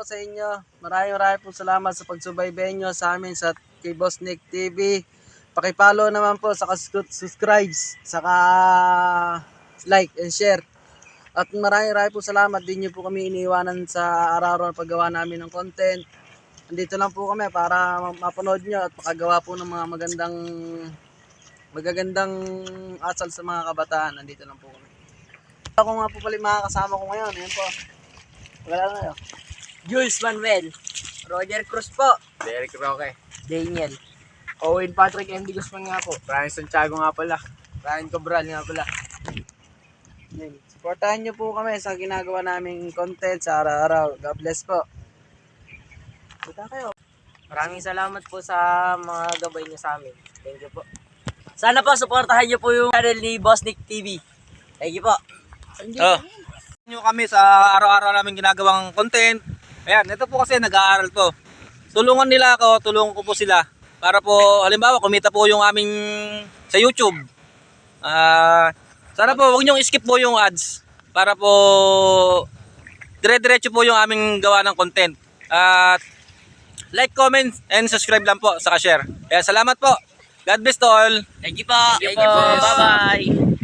sa inyo. Maraming po salamat sa pagsubaybay nyo sa amin sa kay Boss Nick TV. Paki-follow naman po, saka subscribe, saka like and share. At maraming po salamat din nyo po kami iniiwanan sa araw-araw na paggawa namin ng content. Andito lang po kami para mapanood nyo at makagawa po ng mga magagandang asal sa mga kabataan. Andito lang po kami. Ako nga po pala mga kasama ko ngayon. Ayan po. Wala na kayo. Jules Manuel, Roger Cruz po, Derek Roque. Daniel, Owen Patrick, MD Guzman nga po. Brian Santiago nga pala. Ryan Cabral nga pala. Ayan. Supportahan nyo po kami sa ginagawa naming content sa araw-araw. God bless po. Punta kayo. Maraming salamat po sa mga gabay niyo sa amin. Thank you po. Sana po supportahan niyo po yung channel ni Boss Nick TV. Thank you po. Nyo kami sa araw-araw namin ginagawang content. Ayan, ito po kasi nag-aaral to. Tulungan nila ako, tulungan ko po sila. Para po, halimbawa, kumita po yung aming sa YouTube. Sana po, huwag nyo skip po yung ads. Para po, dire-diretso po yung aming gawa ng content. At, like, comment, and subscribe lang po, saka share. Kaya salamat po. God bless to all. Thank you po. Thank you po. Bye-bye.